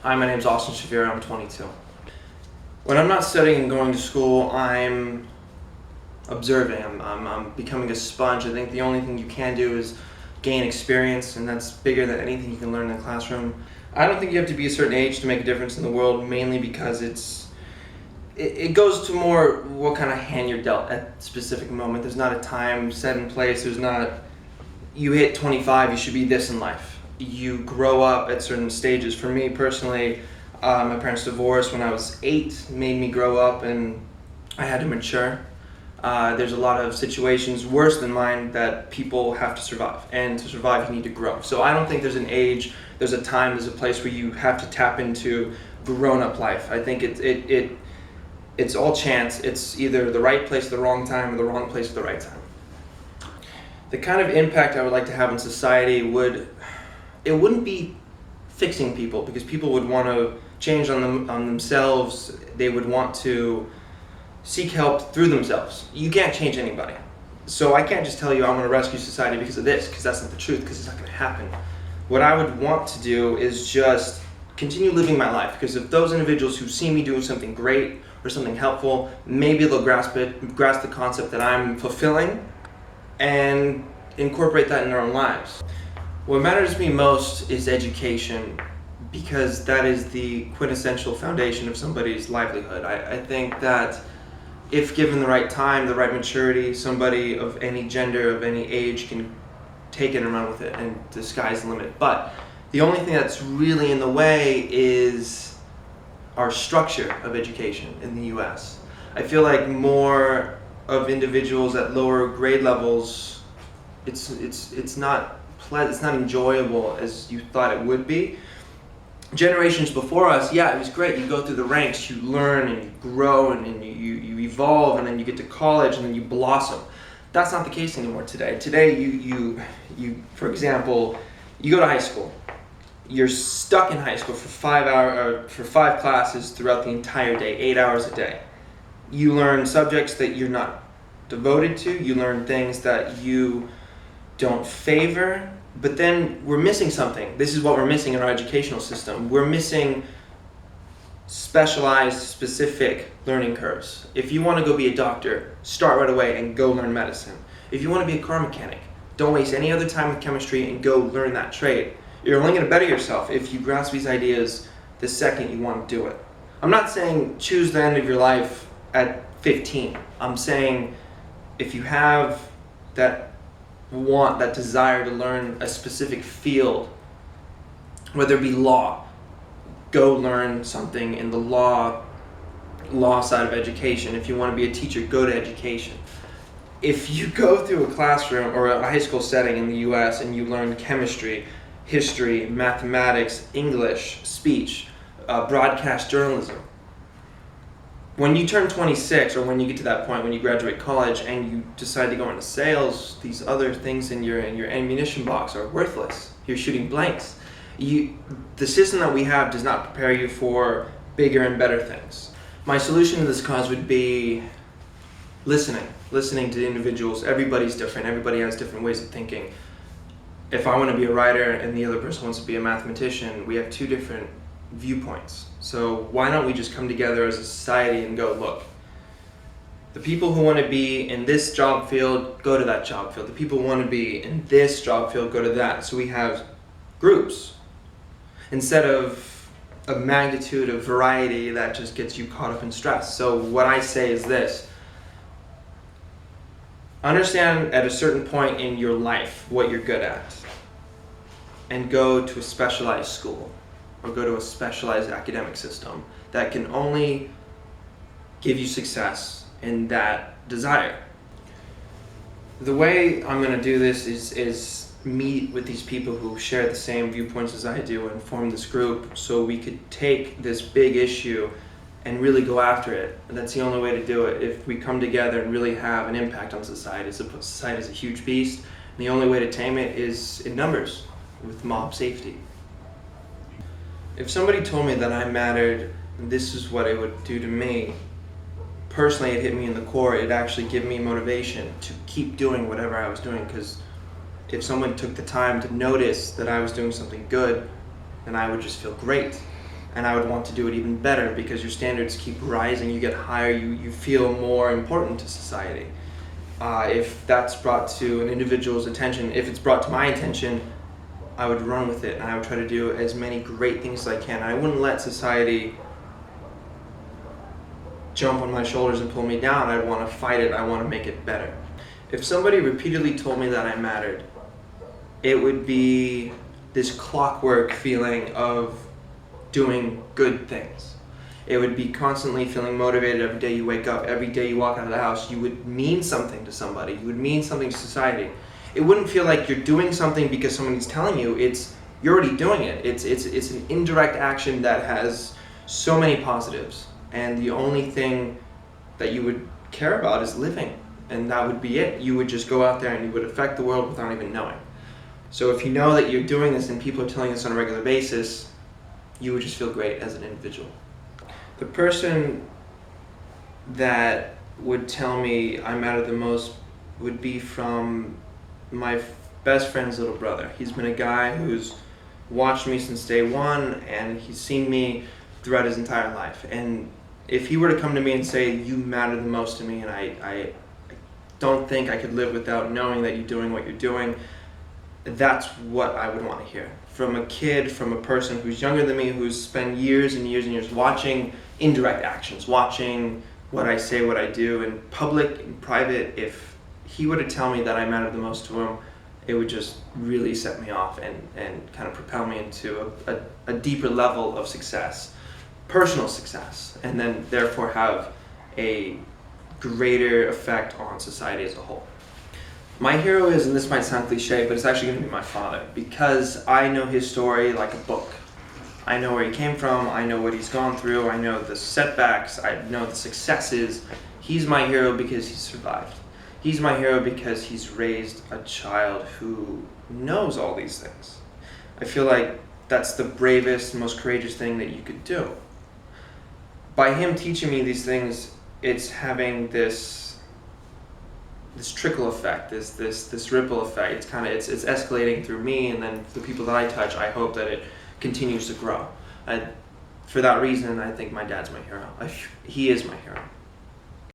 Hi, my name is Austin Shavira. I'm 22. When I'm not studying and going to school, I'm observing. I'm becoming a sponge. I think the only thing you can do is gain experience, and that's bigger than anything you can learn in the classroom. I don't think you have to be a certain age to make a difference in the world, mainly because it goes to more what kind of hand you're dealt at a specific moment. There's not a time set in place. There's not, you hit 25, you should be this in life. You grow up at certain stages. For me personally, my parents divorced when I was 8, made me grow up, and I had to mature. There's a lot of situations worse than mine that people have to survive, and to survive you need to grow. So I don't think there's an age, there's a time, there's a place where you have to tap into grown-up life. I think it's all chance. It's either the right place at the wrong time or the wrong place at the right time. The kind of impact I would like to have in society wouldn't be fixing people, because people would want to change on themselves. They would want to seek help through themselves. You can't change anybody. So I can't just tell you I'm going to rescue society because of this, because that's not the truth, because it's not going to happen. What I would want to do is just continue living my life, because if those individuals who see me doing something great or something helpful, maybe they'll grasp the concept that I'm fulfilling and incorporate that in their own lives. What matters to me most is education, because that is the quintessential foundation of somebody's livelihood. I think that if given the right time, the right maturity, somebody of any gender, of any age can take it and run with it, and the sky's the limit. But the only thing that's really in the way is our structure of education in the US. I feel like more of individuals at lower grade levels, it's not enjoyable as you thought it would be. Generations before us, yeah, it was great. You go through the ranks, you learn and you grow, and you evolve, and then you get to college, and then you blossom. That's not the case anymore today. Today, you for example, you go to high school. You're stuck in high school for 5 classes throughout the entire day, 8 hours a day. You learn subjects that you're not devoted to. You learn things that you don't favor. But then we're missing something. This is what we're missing in our educational system. We're missing specialized, specific learning curves. If you want to go be a doctor, start right away and go learn medicine. If you want to be a car mechanic, don't waste any other time with chemistry and go learn that trade. You're only going to better yourself if you grasp these ideas the second you want to do it. I'm not saying choose the end of your life at 15. I'm saying if you have that desire to learn a specific field, whether it be law, go learn something in the law side of education. If you want to be a teacher, go to education. If you go through a classroom or a high school setting in the US and you learn chemistry, history, mathematics, English, speech, broadcast journalism, when you turn 26, or when you get to that point when you graduate college and you decide to go into sales, these other things in your ammunition box are worthless. You're shooting blanks. The system that we have does not prepare you for bigger and better things. My solution to this cause would be listening to individuals. Everybody's different. Everybody has different ways of thinking. If I want to be a writer and the other person wants to be a mathematician, we have two different viewpoints. So why don't we just come together as a society and go, look, the people who want to be in this job field, go to that job field. The people who want to be in this job field, go to that. So we have groups instead of a magnitude of variety that just gets you caught up in stress. So what I say is this: understand at a certain point in your life what you're good at, and go to a specialized school or go to a specialized academic system that can only give you success in that desire. The way I'm going to do this is meet with these people who share the same viewpoints as I do and form this group so we could take this big issue and really go after it. And that's the only way to do it. If we come together and really have an impact on society. Society is a huge beast, and the only way to tame it is in numbers, with mob safety. If somebody told me that I mattered, this is what it would do to me. Personally, it hit me in the core. It'd actually give me motivation to keep doing whatever I was doing, because if someone took the time to notice that I was doing something good, then I would just feel great. and I would want to do it even better because your standards keep rising, you get higher, you feel more important to society. If that's brought to an individual's attention, if it's brought to my attention, I would run with it and I would try to do as many great things as I can. I wouldn't let society jump on my shoulders and pull me down. I want to fight it. I want to make it better. If somebody repeatedly told me that I mattered, it would be this clockwork feeling of doing good things. It would be constantly feeling motivated every day you wake up, every day you walk out of the house. You would mean something to somebody. You would mean something to society. It wouldn't feel like you're doing something because somebody's telling you. You're already doing it. It's an indirect action that has so many positives. And the only thing that you would care about is living. And that would be it. You would just go out there and you would affect the world without even knowing. So if you know that you're doing this and people are telling this on a regular basis, you would just feel great as an individual. The person that would tell me I matter the most would be from my best friend's little brother. He's been a guy who's watched me since day one, and he's seen me throughout his entire life. And if he were to come to me and say, you matter the most to me, and I don't think I could live without knowing that you're doing what you're doing, that's what I would want to hear. From a kid, from a person who's younger than me, who's spent years and years and years watching indirect actions, watching what I say, what I do in public, in private. If he were to tell me that I matter the most to him, it would just really set me off and kind of propel me into a deeper level of success, personal success, and then therefore have a greater effect on society as a whole. My hero is, and this might sound cliche, but it's actually going to be my father, because I know his story like a book. I know where he came from, I know what he's gone through, I know the setbacks, I know the successes. He's my hero because he survived. He's my hero because he's raised a child who knows all these things. I feel like that's the bravest, most courageous thing that you could do. By him teaching me these things, it's having this trickle effect, this ripple effect. It's escalating through me, and then the people that I touch, I hope that it continues to grow. For that reason, I think my dad's my hero. He is my hero.